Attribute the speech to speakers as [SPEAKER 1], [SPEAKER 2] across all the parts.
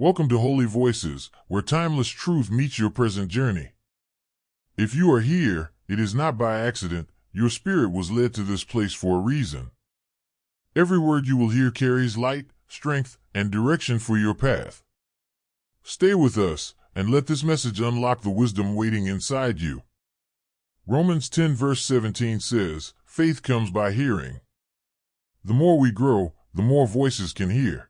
[SPEAKER 1] Welcome to Holy Voices, where timeless truth meets your present journey. If you are here, it is not by accident. Your spirit was led to this place for a reason. Every word you will hear carries light, strength, and direction for your path. Stay with us, and let this message unlock the wisdom waiting inside you. Romans 10 verse 17 says, "Faith comes by hearing." The more we grow, the more voices can hear.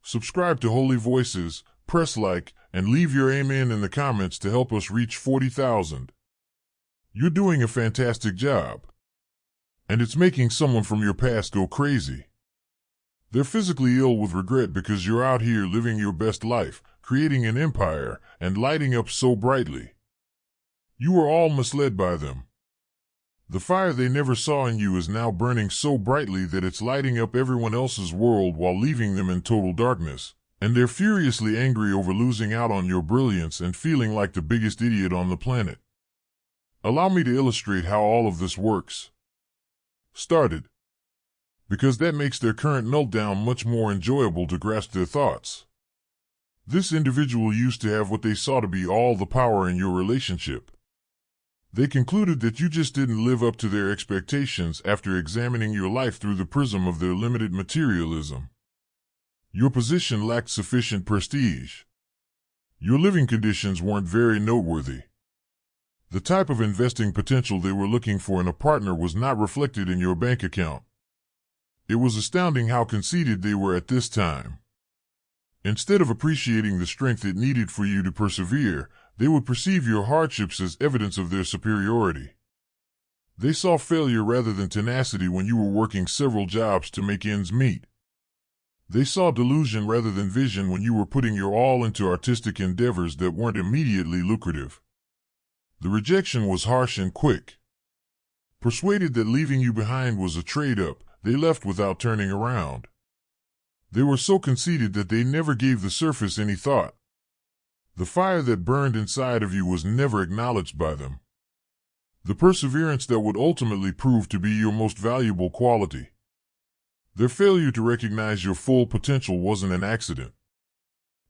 [SPEAKER 1] Subscribe to Holy Voices, press like, and leave your amen in the comments to help us reach 40,000. You're doing a fantastic job. And it's making someone from your past go crazy. They're physically ill with regret because you're out here living your best life, creating an empire, and lighting up so brightly. You were all misled by them. The fire they never saw in you is now burning so brightly that it's lighting up everyone else's world while leaving them in total darkness, and they're furiously angry over losing out on your brilliance and feeling like the biggest idiot on the planet. Allow me to illustrate how all of this works. Started. Because that makes their current meltdown much more enjoyable to grasp their thoughts. This individual used to have what they saw to be all the power in your relationship. They concluded that you just didn't live up to their expectations after examining your life through the prism of their limited materialism. Your position lacked sufficient prestige. Your living conditions weren't very noteworthy. The type of investing potential they were looking for in a partner was not reflected in your bank account. It was astounding how conceited they were at this time. Instead of appreciating the strength it needed for you to persevere, they would perceive your hardships as evidence of their superiority. They saw failure rather than tenacity when you were working several jobs to make ends meet. They saw delusion rather than vision when you were putting your all into artistic endeavors that weren't immediately lucrative. The rejection was harsh and quick. Persuaded that leaving you behind was a trade-up, they left without turning around. They were so conceited that they never gave the surface any thought. The fire that burned inside of you was never acknowledged by them. The perseverance that would ultimately prove to be your most valuable quality. Their failure to recognize your full potential wasn't an accident.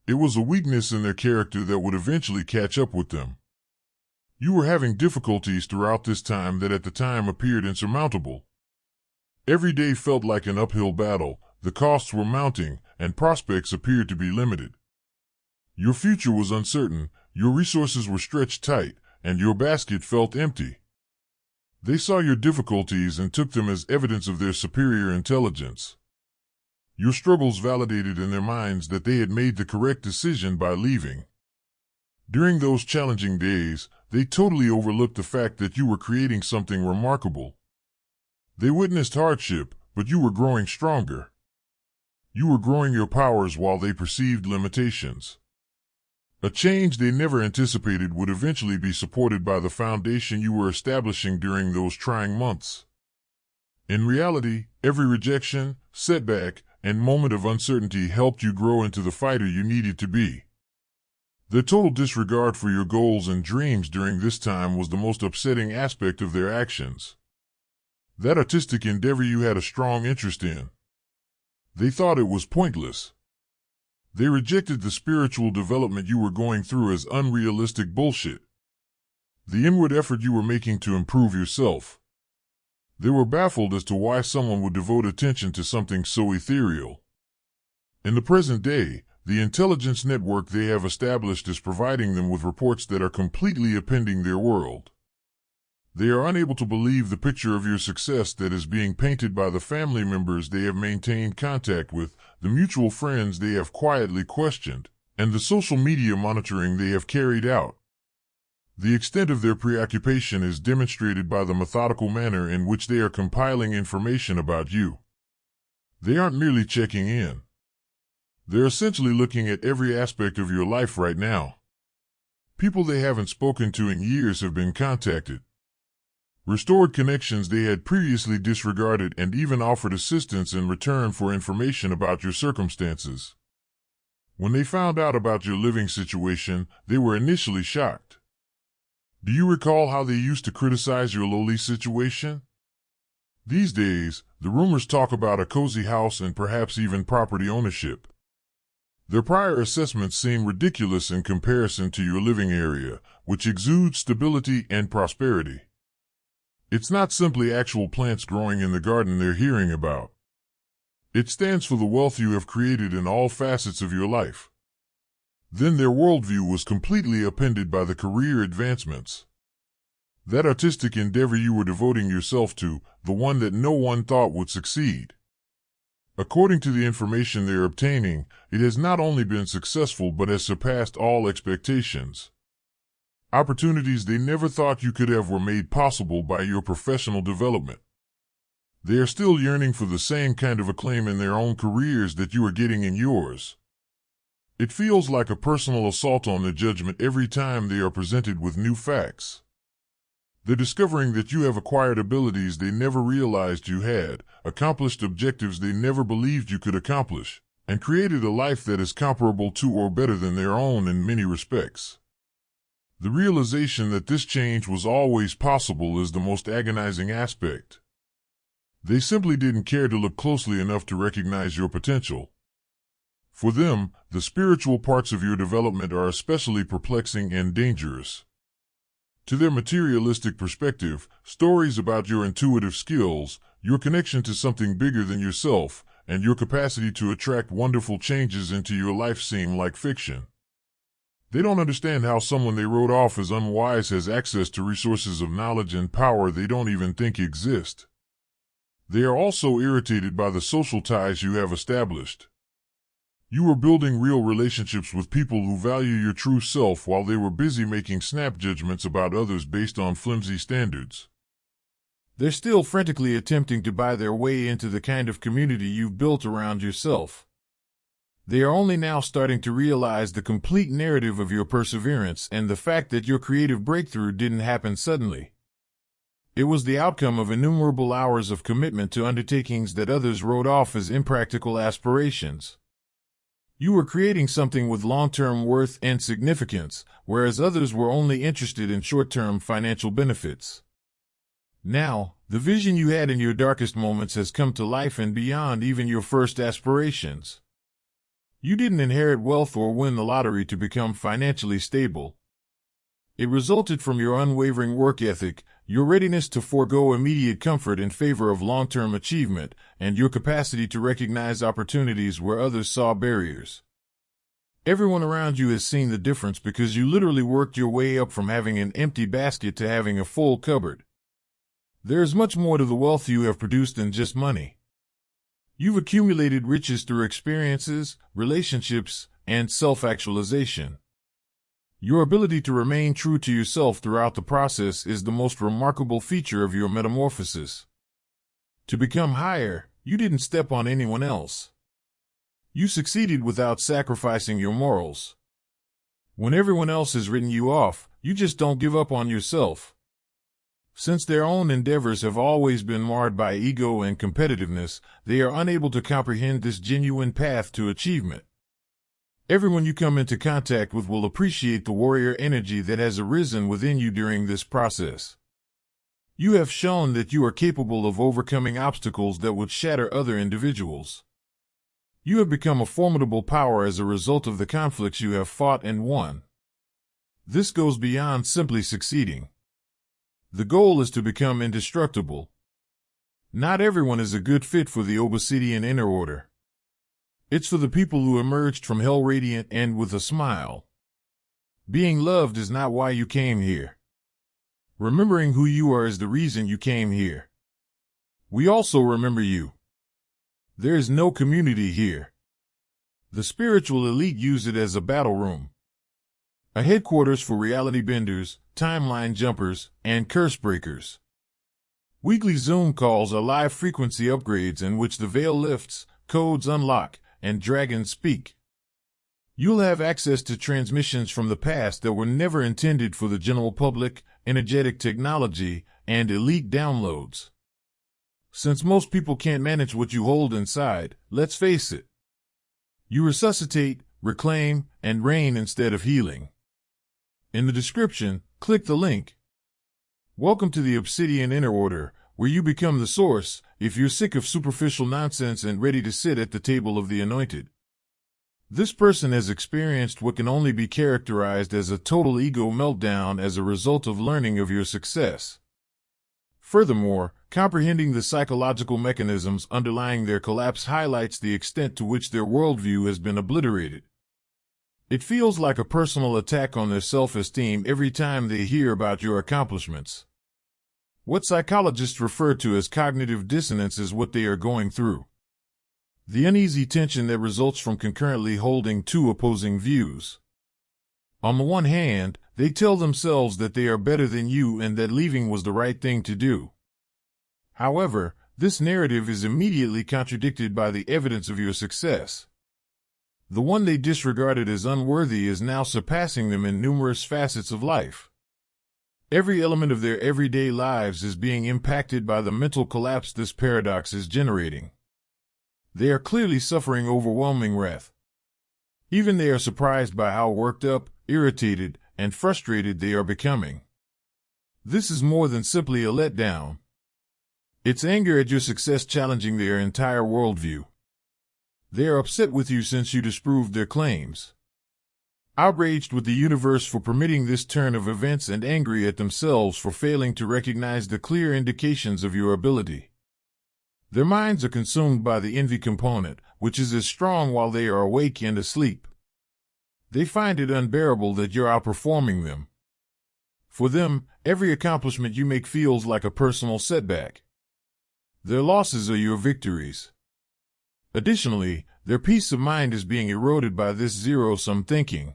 [SPEAKER 1] It was a weakness in their character that would eventually catch up with them. You were having difficulties throughout this time that at the time appeared insurmountable. Every day felt like an uphill battle, the costs were mounting, and prospects appeared to be limited. Your future was uncertain, your resources were stretched tight, and your basket felt empty. They saw your difficulties and took them as evidence of their superior intelligence. Your struggles validated in their minds that they had made the correct decision by leaving. During those challenging days, they totally overlooked the fact that you were creating something remarkable. They witnessed hardship, but you were growing stronger. You were growing your powers while they perceived limitations. A change they never anticipated would eventually be supported by the foundation you were establishing during those trying months. In reality, every rejection, setback, and moment of uncertainty helped you grow into the fighter you needed to be. Their total disregard for your goals and dreams during this time was the most upsetting aspect of their actions. That artistic endeavor you had a strong interest in. They thought it was pointless. They rejected the spiritual development you were going through as unrealistic bullshit. The inward effort you were making to improve yourself. They were baffled as to why someone would devote attention to something so ethereal. In the present day, the intelligence network they have established is providing them with reports that are completely upending their world. They are unable to believe the picture of your success that is being painted by the family members they have maintained contact with, the mutual friends they have quietly questioned, and the social media monitoring they have carried out. The extent of their preoccupation is demonstrated by the methodical manner in which they are compiling information about you. They aren't merely checking in. They're essentially looking at every aspect of your life right now. People they haven't spoken to in years have been contacted. Restored connections they had previously disregarded and even offered assistance in return for information about your circumstances. When they found out about your living situation, they were initially shocked. Do you recall how they used to criticize your lowly situation? These days, the rumors talk about a cozy house and perhaps even property ownership. Their prior assessments seem ridiculous in comparison to your living area, which exudes stability and prosperity. It's not simply actual plants growing in the garden they're hearing about. It stands for the wealth you have created in all facets of your life. Then their worldview was completely upended by the career advancements. That artistic endeavor you were devoting yourself to, the one that no one thought would succeed. According to the information they're obtaining, it has not only been successful but has surpassed all expectations. Opportunities they never thought you could have were made possible by your professional development. They are still yearning for the same kind of acclaim in their own careers that you are getting in yours. It feels like a personal assault on their judgment every time they are presented with new facts. They're discovering that you have acquired abilities they never realized you had, accomplished objectives they never believed you could accomplish, and created a life that is comparable to or better than their own in many respects. The realization that this change was always possible is the most agonizing aspect. They simply didn't care to look closely enough to recognize your potential. For them, the spiritual parts of your development are especially perplexing and dangerous. To their materialistic perspective, stories about your intuitive skills, your connection to something bigger than yourself, and your capacity to attract wonderful changes into your life seem like fiction. They don't understand how someone they wrote off as unwise has access to resources of knowledge and power they don't even think exist. They are also irritated by the social ties you have established. You were building real relationships with people who value your true self while they were busy making snap judgments about others based on flimsy standards. They're still frantically attempting to buy their way into the kind of community you've built around yourself. They are only now starting to realize the complete narrative of your perseverance and the fact that your creative breakthrough didn't happen suddenly. It was the outcome of innumerable hours of commitment to undertakings that others wrote off as impractical aspirations. You were creating something with long-term worth and significance, whereas others were only interested in short-term financial benefits. Now, the vision you had in your darkest moments has come to life and beyond even your first aspirations. You didn't inherit wealth or win the lottery to become financially stable. It resulted from your unwavering work ethic, your readiness to forego immediate comfort in favor of long-term achievement, and your capacity to recognize opportunities where others saw barriers. Everyone around you has seen the difference because you literally worked your way up from having an empty basket to having a full cupboard. There is much more to the wealth you have produced than just money. You've accumulated riches through experiences, relationships, and self-actualization. Your ability to remain true to yourself throughout the process is the most remarkable feature of your metamorphosis. To become higher, you didn't step on anyone else. You succeeded without sacrificing your morals. When everyone else has written you off, you just don't give up on yourself. Since their own endeavors have always been marred by ego and competitiveness, they are unable to comprehend this genuine path to achievement. Everyone you come into contact with will appreciate the warrior energy that has arisen within you during this process. You have shown that you are capable of overcoming obstacles that would shatter other individuals. You have become a formidable power as a result of the conflicts you have fought and won. This goes beyond simply succeeding. The goal is to become indestructible. Not everyone is a good fit for the Obsidian Inner Order. It's for the people who emerged from hell radiant and with a smile. Being loved is not why you came here. Remembering who you are is the reason you came here. We also remember you. There is no community here. The spiritual elite use it as a battle room. A headquarters for reality benders, timeline jumpers, and curse breakers. Weekly Zoom calls are live frequency upgrades in which the veil lifts, codes unlock, and dragons speak. You'll have access to transmissions from the past that were never intended for the general public, energetic technology, and elite downloads. Since most people can't manage what you hold inside, let's face it. You resuscitate, reclaim, and reign instead of healing. In the description, click the link. Welcome to the Obsidian Inner Order, where you become the source, if you're sick of superficial nonsense and ready to sit at the table of the anointed. This person has experienced what can only be characterized as a total ego meltdown as a result of learning of your success. Furthermore, comprehending the psychological mechanisms underlying their collapse highlights the extent to which their worldview has been obliterated. It feels like a personal attack on their self-esteem every time they hear about your accomplishments. What psychologists refer to as cognitive dissonance is what they are going through. The uneasy tension that results from concurrently holding two opposing views. On the one hand, they tell themselves that they are better than you and that leaving was the right thing to do. However, this narrative is immediately contradicted by the evidence of your success. The one they disregarded as unworthy is now surpassing them in numerous facets of life. Every element of their everyday lives is being impacted by the mental collapse this paradox is generating. They are clearly suffering overwhelming wrath. Even they are surprised by how worked up, irritated, and frustrated they are becoming. This is more than simply a letdown. It's anger at your success challenging their entire worldview. They are upset with you since you disproved their claims. Outraged with the universe for permitting this turn of events and angry at themselves for failing to recognize the clear indications of your ability. Their minds are consumed by the envy component, which is as strong while they are awake and asleep. They find it unbearable that you're outperforming them. For them, every accomplishment you make feels like a personal setback. Their losses are your victories. Additionally, their peace of mind is being eroded by this zero-sum thinking.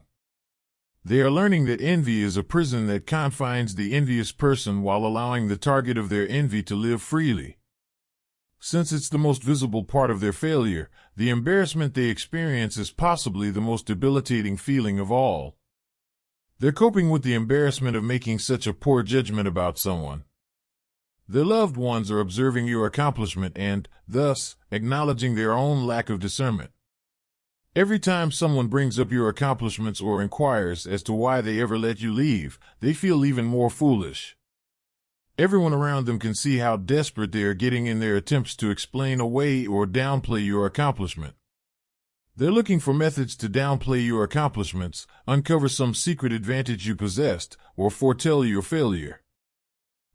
[SPEAKER 1] They are learning that envy is a prison that confines the envious person while allowing the target of their envy to live freely. Since it's the most visible part of their failure, the embarrassment they experience is possibly the most debilitating feeling of all. They're coping with the embarrassment of making such a poor judgment about someone. Their loved ones are observing your accomplishment and, thus, acknowledging their own lack of discernment. Every time someone brings up your accomplishments or inquires as to why they ever let you leave, they feel even more foolish. Everyone around them can see how desperate they are getting in their attempts to explain away or downplay your accomplishment. They're looking for methods to downplay your accomplishments, uncover some secret advantage you possessed, or foretell your failure.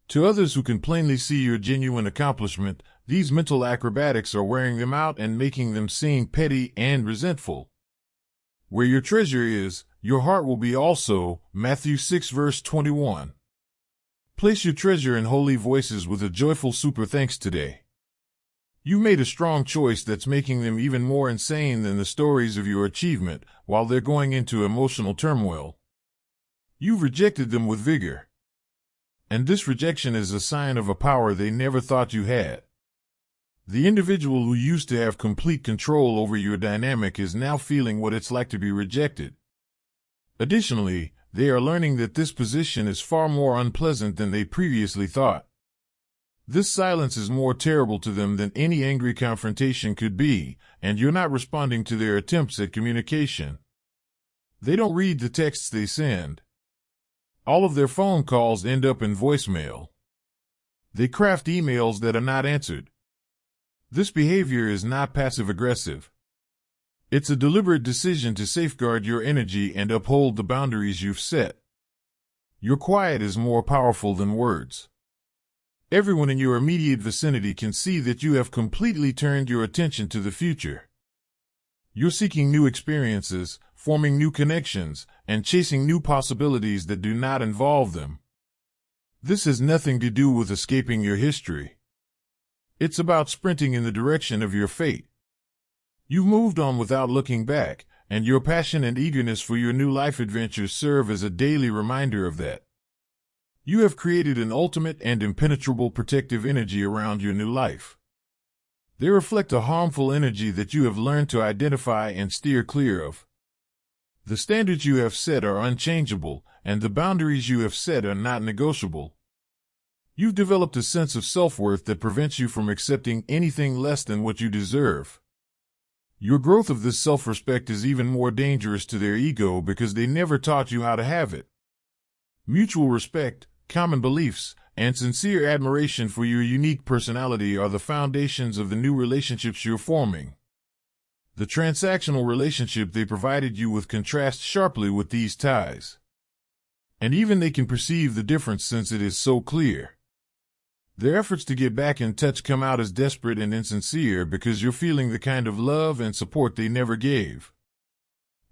[SPEAKER 1] To others who can plainly see your genuine accomplishment, these mental acrobatics are wearing them out and making them seem petty and resentful. Where your treasure is, your heart will be also, Matthew 6 verse 21. Place your treasure in holy voices with a joyful super thanks today. You made a strong choice that's making them even more insane than the stories of your achievement while they're going into emotional turmoil. You've rejected them with vigor. And this rejection is a sign of a power they never thought you had. The individual who used to have complete control over your dynamic is now feeling what it's like to be rejected. Additionally, they are learning that this position is far more unpleasant than they previously thought. This silence is more terrible to them than any angry confrontation could be, and you're not responding to their attempts at communication. They don't read the texts they send. All of their phone calls end up in voicemail. They craft emails that are not answered. This behavior is not passive-aggressive. It's a deliberate decision to safeguard your energy and uphold the boundaries you've set. Your quiet is more powerful than words. Everyone in your immediate vicinity can see that you have completely turned your attention to the future. You're seeking new experiences, forming new connections, and chasing new possibilities that do not involve them. This has nothing to do with escaping your history. It's about sprinting in the direction of your fate. You've moved on without looking back, and your passion and eagerness for your new life adventures serve as a daily reminder of that. You have created an ultimate and impenetrable protective energy around your new life. They reflect a harmful energy that you have learned to identify and steer clear of. The standards you have set are unchangeable, and the boundaries you have set are not negotiable. You've developed a sense of self-worth that prevents you from accepting anything less than what you deserve. Your growth of this self-respect is even more dangerous to their ego because they never taught you how to have it. Mutual respect, common beliefs, and sincere admiration for your unique personality are the foundations of the new relationships you're forming. The transactional relationship they provided you with contrasts sharply with these ties. And even they can perceive the difference since it is so clear. Their efforts to get back in touch come out as desperate and insincere because you're feeling the kind of love and support they never gave.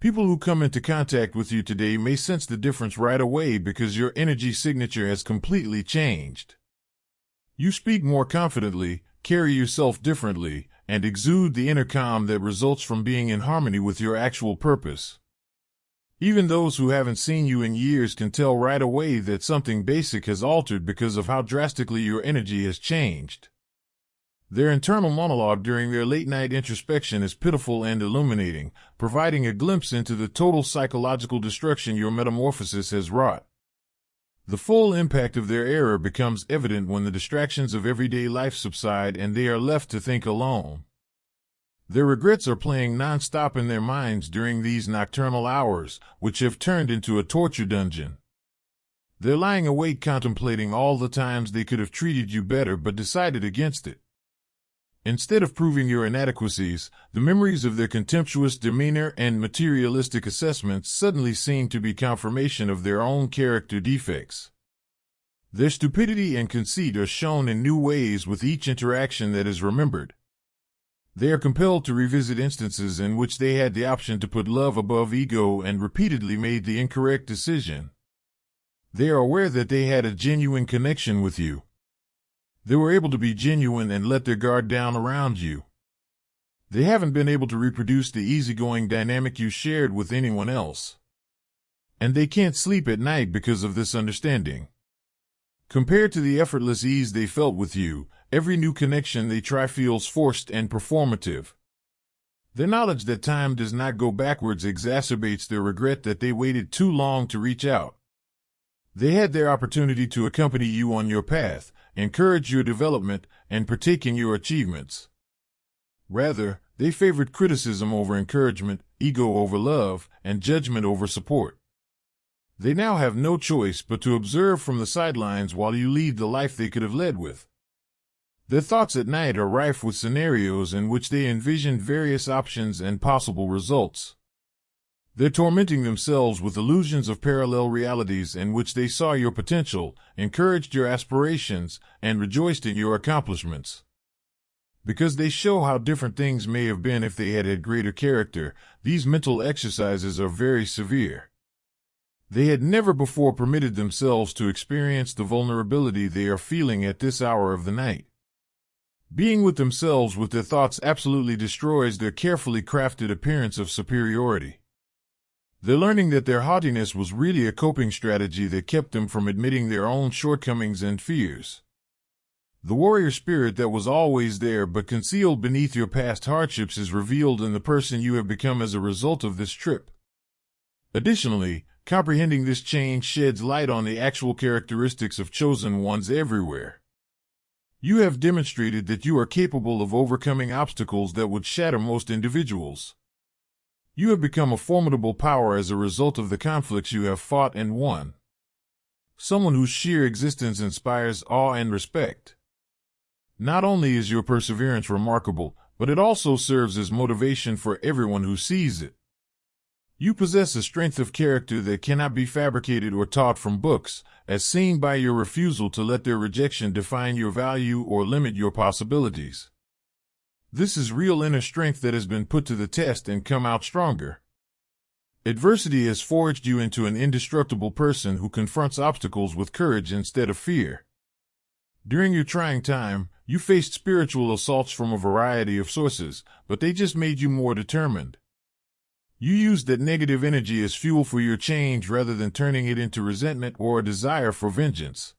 [SPEAKER 1] People who come into contact with you today may sense the difference right away because your energy signature has completely changed. You speak more confidently, carry yourself differently, and exude the inner calm that results from being in harmony with your actual purpose. Even those who haven't seen you in years can tell right away that something basic has altered because of how drastically your energy has changed. Their internal monologue during their late-night introspection is pitiful and illuminating, providing a glimpse into the total psychological destruction your metamorphosis has wrought. The full impact of their error becomes evident when the distractions of everyday life subside and they are left to think alone. Their regrets are playing non-stop in their minds during these nocturnal hours, which have turned into a torture dungeon. They're lying awake contemplating all the times they could have treated you better but decided against it. Instead of proving your inadequacies, the memories of their contemptuous demeanor and materialistic assessments suddenly seem to be confirmation of their own character defects. Their stupidity and conceit are shown in new ways with each interaction that is remembered. They are compelled to revisit instances in which they had the option to put love above ego and repeatedly made the incorrect decision. They are aware that they had a genuine connection with you. They were able to be genuine and let their guard down around you. They haven't been able to reproduce the easygoing dynamic you shared with anyone else. And they can't sleep at night because of this understanding. Compared to the effortless ease they felt with you, every new connection they try feels forced and performative. Their knowledge that time does not go backwards exacerbates their regret that they waited too long to reach out. They had their opportunity to accompany you on your path, encourage your development, and partake in your achievements. Rather, they favored criticism over encouragement, ego over love, and judgment over support. They now have no choice but to observe from the sidelines while you lead the life they could have led with. Their thoughts at night are rife with scenarios in which they envision various options and possible results. They're tormenting themselves with illusions of parallel realities in which they saw your potential, encouraged your aspirations, and rejoiced in your accomplishments. Because they show how different things may have been if they had had greater character, these mental exercises are very severe. They had never before permitted themselves to experience the vulnerability they are feeling at this hour of the night. Being with themselves with their thoughts absolutely destroys their carefully crafted appearance of superiority. They're learning that their haughtiness was really a coping strategy that kept them from admitting their own shortcomings and fears. The warrior spirit that was always there but concealed beneath your past hardships is revealed in the person you have become as a result of this trip. Additionally, comprehending this change sheds light on the actual characteristics of chosen ones everywhere. You have demonstrated that you are capable of overcoming obstacles that would shatter most individuals. You have become a formidable power as a result of the conflicts you have fought and won. Someone whose sheer existence inspires awe and respect. Not only is your perseverance remarkable, but it also serves as motivation for everyone who sees it. You possess a strength of character that cannot be fabricated or taught from books, as seen by your refusal to let their rejection define your value or limit your possibilities. This is real inner strength that has been put to the test and come out stronger. Adversity has forged you into an indestructible person who confronts obstacles with courage instead of fear. During your trying time, you faced spiritual assaults from a variety of sources, but they just made you more determined. You used that negative energy as fuel for your change rather than turning it into resentment or a desire for vengeance.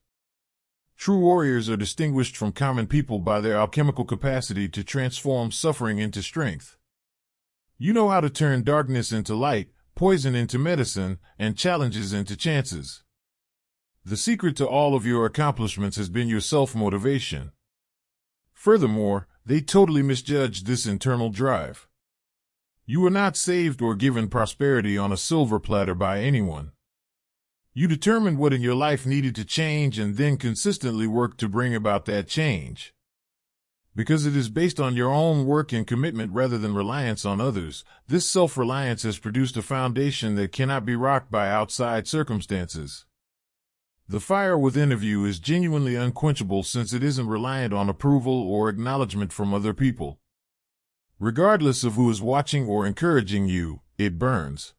[SPEAKER 1] True warriors are distinguished from common people by their alchemical capacity to transform suffering into strength. You know how to turn darkness into light, poison into medicine, and challenges into chances. The secret to all of your accomplishments has been your self-motivation. Furthermore, they totally misjudged this internal drive. You were not saved or given prosperity on a silver platter by anyone. You determined what in your life needed to change and then consistently worked to bring about that change.
[SPEAKER 2] Because it is based on your own work and commitment rather than reliance on others, this self-reliance has produced a foundation that cannot be rocked by outside circumstances. The fire within of you is genuinely unquenchable since it isn't reliant on approval or acknowledgement from other people. Regardless of who is watching or encouraging you, it burns.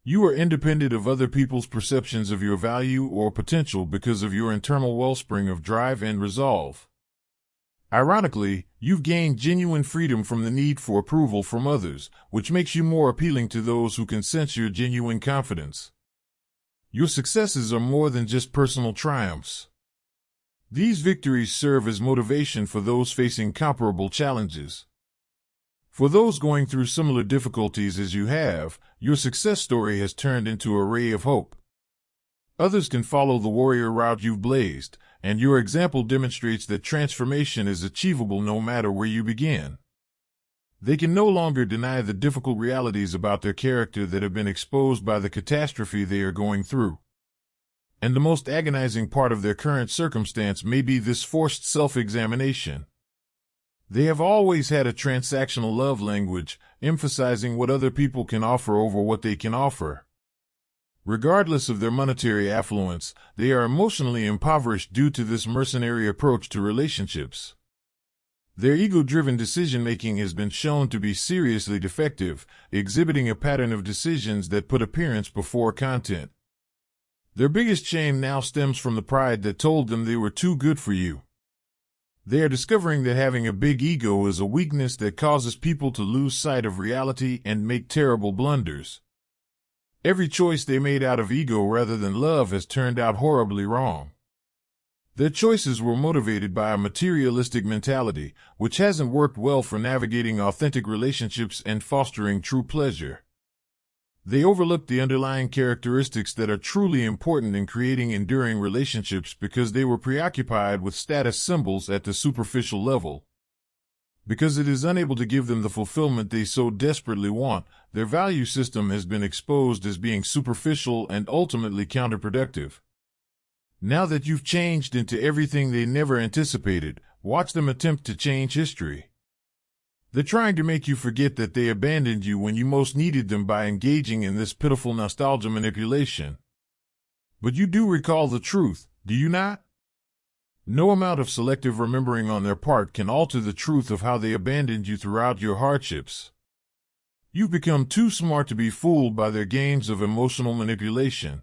[SPEAKER 2] You are independent of other people's perceptions of your value or potential because of your internal wellspring of drive and resolve. Ironically, you've gained genuine freedom from the need for approval from others, which makes you more appealing to those who can sense your genuine confidence. Your successes are more than just personal triumphs. These victories serve as motivation for those facing comparable challenges. For those going through similar difficulties as you have, your success story has turned into a ray of hope. Others can follow the warrior route you've blazed, and your example demonstrates that transformation is achievable no matter where you begin. They can no longer deny the difficult realities about their character that have been exposed by the catastrophe they are going through. And the most agonizing part of their current circumstance may be this forced self-examination. They have always had a transactional love language, emphasizing what other people can offer over what they can offer. Regardless of their monetary affluence, they are emotionally impoverished due to this mercenary approach to relationships. Their ego-driven decision-making has been shown to be seriously defective, exhibiting a pattern of decisions that put appearance before content. Their biggest shame now stems from the pride that told them they were too good for you. They are discovering that having a big ego is a weakness that causes people to lose sight of reality and make terrible blunders. Every choice they made out of ego rather than love has turned out horribly wrong. Their choices were motivated by a materialistic mentality, which hasn't worked well for navigating authentic relationships and fostering true pleasure. They overlooked the underlying characteristics that are truly important in creating enduring relationships because they were preoccupied with status symbols at the superficial level. Because it is unable to give them the fulfillment they so desperately want, their value system has been exposed as being superficial and ultimately counterproductive. Now that you've changed into everything they never anticipated, watch them attempt to change history. They're trying to make you forget that they abandoned you when you most needed them by engaging in this pitiful nostalgia manipulation. But you do recall the truth, do you not? No amount of selective remembering on their part can alter the truth of how they abandoned you throughout your hardships. You've become too smart to be fooled by their games of emotional manipulation.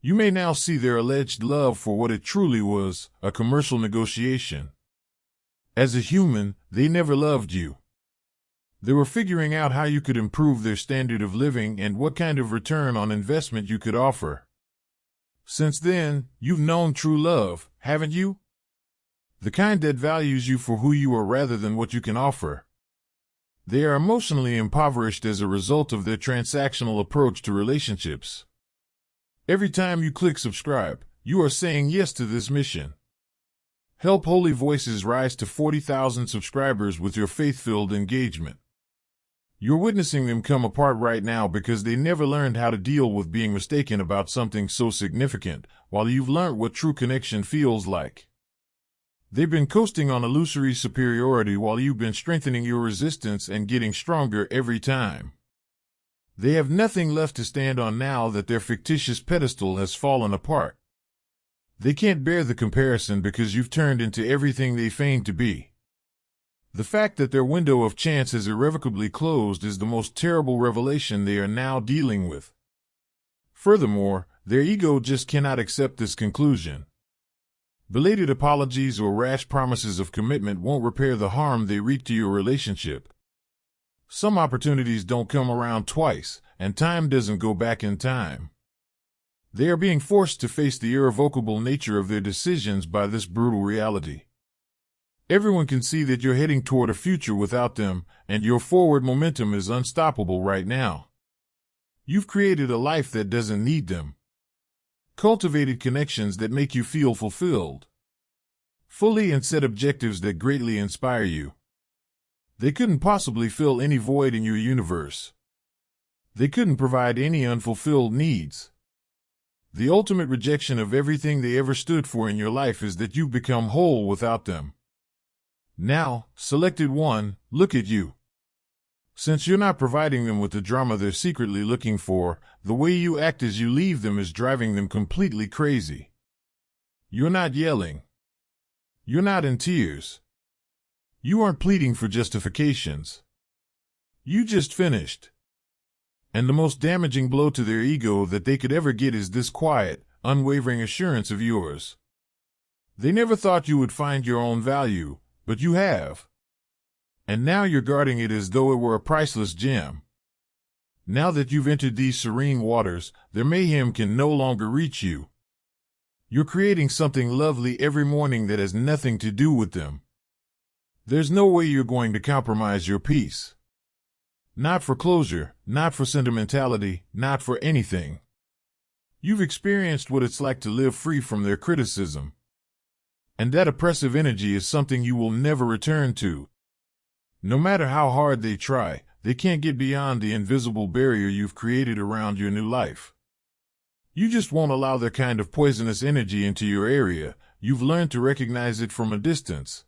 [SPEAKER 2] You may now see their alleged love for what it truly was, a commercial negotiation. As a human, they never loved you. They were figuring out how you could improve their standard of living and what kind of return on investment you could offer. Since then, you've known true love, haven't you? The kind that values you for who you are rather than what you can offer. They are emotionally impoverished as a result of their transactional approach to relationships. Every time you click subscribe, you are saying yes to this mission. Help Holy Voices rise to 40,000 subscribers with your faith-filled engagement. You're witnessing them come apart right now because they never learned how to deal with being mistaken about something so significant, while you've learned what true connection feels like. They've been coasting on illusory superiority while you've been strengthening your resistance and getting stronger every time. They have nothing left to stand on now that their fictitious pedestal has fallen apart. They can't bear the comparison because you've turned into everything they feign to be. The fact that their window of chance is irrevocably closed is the most terrible revelation they are now dealing with. Furthermore, their ego just cannot accept this conclusion. Belated apologies or rash promises of commitment won't repair the harm they wreak to your relationship. Some opportunities don't come around twice, and time doesn't go back in time. They are being forced to face the irrevocable nature of their decisions by this brutal reality. Everyone can see that you're heading toward a future without them, and your forward momentum is unstoppable right now. You've created a life that doesn't need them. Cultivated connections that make you feel fulfilled. Fully and set objectives that greatly inspire you. They couldn't possibly fill any void in your universe. They couldn't provide any unfulfilled needs. The ultimate rejection of everything they ever stood for in your life is that you've become whole without them. Now, selected one, look at you. Since you're not providing them with the drama they're secretly looking for, the way you act as you leave them is driving them completely crazy. You're not yelling. You're not in tears. You aren't pleading for justifications. You just finished. And the most damaging blow to their ego that they could ever get is this quiet, unwavering assurance of yours. They never thought you would find your own value, but you have. And now you're guarding it as though it were a priceless gem. Now that you've entered these serene waters, their mayhem can no longer reach you. You're creating something lovely every morning that has nothing to do with them. There's no way you're going to compromise your peace. Not for closure, not for sentimentality, not for anything. You've experienced what it's like to live free from their criticism. And that oppressive energy is something you will never return to. No matter how hard they try, they can't get beyond the invisible barrier you've created around your new life. You just won't allow their kind of poisonous energy into your area. You've learned to recognize it from a distance.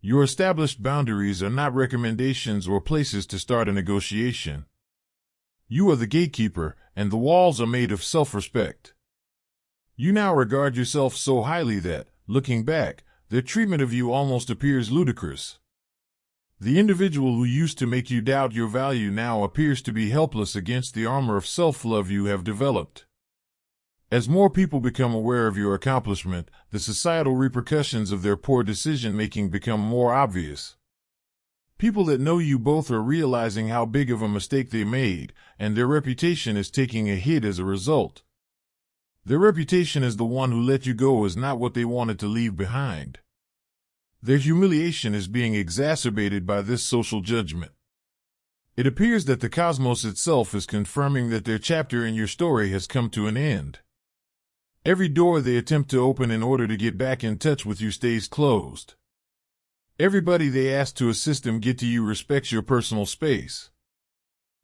[SPEAKER 2] Your established boundaries are not recommendations or places to start a negotiation. You are the gatekeeper, and the walls are made of self-respect. You now regard yourself so highly that, looking back, their treatment of you almost appears ludicrous. The individual who used to make you doubt your value now appears to be helpless against the armor of self-love you have developed. As more people become aware of your accomplishment, the societal repercussions of their poor decision-making become more obvious. People that know you both are realizing how big of a mistake they made, and their reputation is taking a hit as a result. Their reputation as the one who let you go is not what they wanted to leave behind. Their humiliation is being exacerbated by this social judgment. It appears that the cosmos itself is confirming that their chapter in your story has come to an end. Every door they attempt to open in order to get back in touch with you stays closed. Everybody they ask to assist them get to you respects your personal space.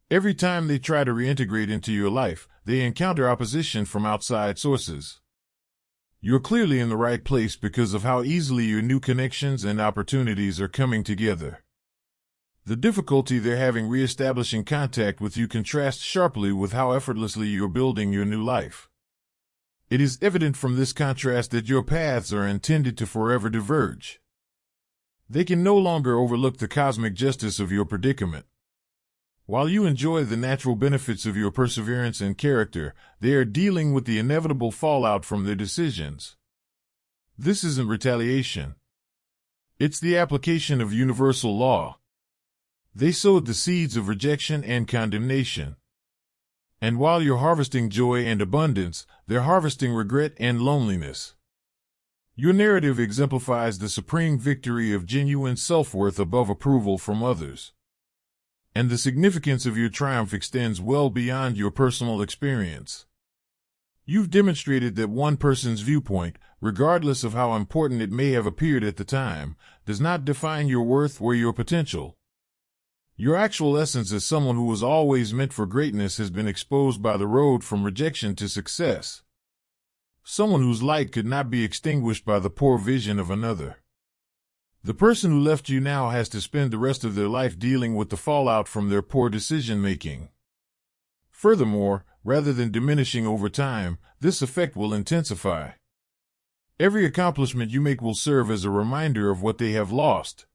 [SPEAKER 2] Every time they try to reintegrate into your life, they encounter opposition from outside sources. You're clearly in the right place because of how easily your new connections and opportunities are coming together. The difficulty they're having reestablishing contact with you contrasts sharply with how effortlessly you're building your new life. It is evident from this contrast that your paths are intended to forever diverge. They can no longer overlook the cosmic justice of your predicament. While you enjoy the natural benefits of your perseverance and character, they are dealing with the inevitable fallout from their decisions. This isn't retaliation. It's the application of universal law. They sowed the seeds of rejection and condemnation. And while you're harvesting joy and abundance, they're harvesting regret and loneliness. Your narrative exemplifies the supreme victory of genuine self-worth above approval from others. And the significance of your triumph extends well beyond your personal experience. You've demonstrated that one person's viewpoint, regardless of how important it may have appeared at the time, does not define your worth or your potential. Your actual essence as someone who was always meant for greatness has been exposed by the road from rejection to success. Someone whose light could not be extinguished by the poor vision of another. The person who left you now has to spend the rest of their life dealing with the fallout from their poor decision-making. Furthermore, rather than diminishing over time, this effect will intensify. Every accomplishment you make will serve as a reminder of what they have lost.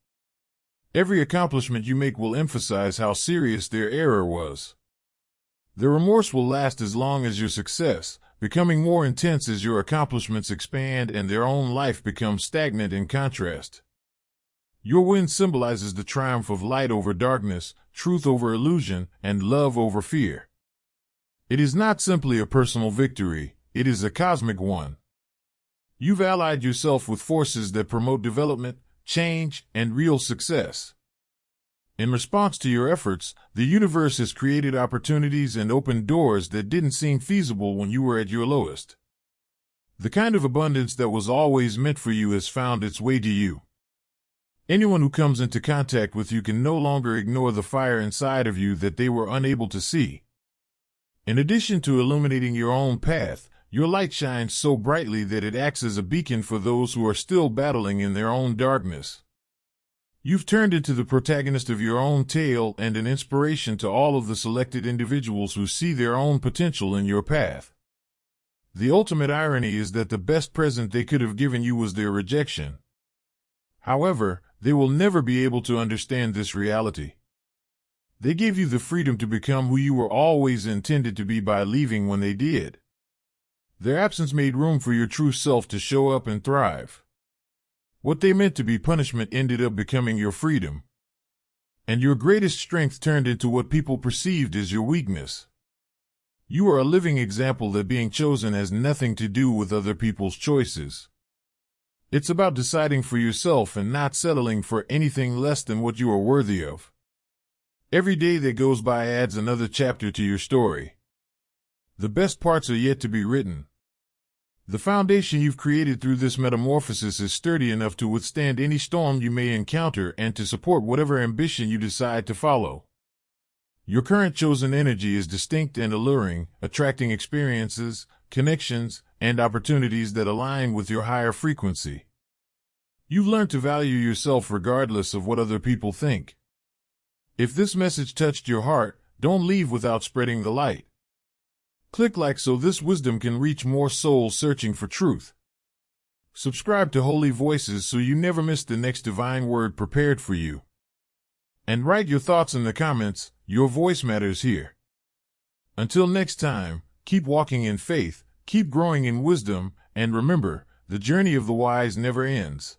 [SPEAKER 2] Every accomplishment you make will emphasize how serious their error was. The remorse will last as long as your success, becoming more intense as your accomplishments expand and their own life becomes stagnant in contrast. Your win symbolizes the triumph of light over darkness, truth over illusion, and love over fear. It is not simply a personal victory, it is a cosmic one. You've allied yourself with forces that promote development, change, and real success. In response to your efforts, the universe has created opportunities and opened doors that didn't seem feasible when you were at your lowest. The kind of abundance that was always meant for you has found its way to you. Anyone who comes into contact with you can no longer ignore the fire inside of you that they were unable to see. In addition to illuminating your own path, your light shines so brightly that it acts as a beacon for those who are still battling in their own darkness. You've turned into the protagonist of your own tale and an inspiration to all of the selected individuals who see their own potential in your path. The ultimate irony is that the best present they could have given you was their rejection. However, they will never be able to understand this reality. They gave you the freedom to become who you were always intended to be by leaving when they did. Their absence made room for your true self to show up and thrive. What they meant to be punishment ended up becoming your freedom. And your greatest strength turned into what people perceived as your weakness. You are a living example that being chosen has nothing to do with other people's choices. It's about deciding for yourself and not settling for anything less than what you are worthy of. Every day that goes by adds another chapter to your story. The best parts are yet to be written. The foundation you've created through this metamorphosis is sturdy enough to withstand any storm you may encounter and to support whatever ambition you decide to follow. Your current chosen energy is distinct and alluring, attracting experiences, connections, and opportunities that align with your higher frequency. You've learned to value yourself regardless of what other people think. If this message touched your heart, don't leave without spreading the light. Click like so this wisdom can reach more souls searching for truth. Subscribe to Holy Voices so you never miss the next divine word prepared for you. And write your thoughts in the comments. Your voice matters here. Until next time, keep walking in faith, keep growing in wisdom, and remember, the journey of the wise never ends.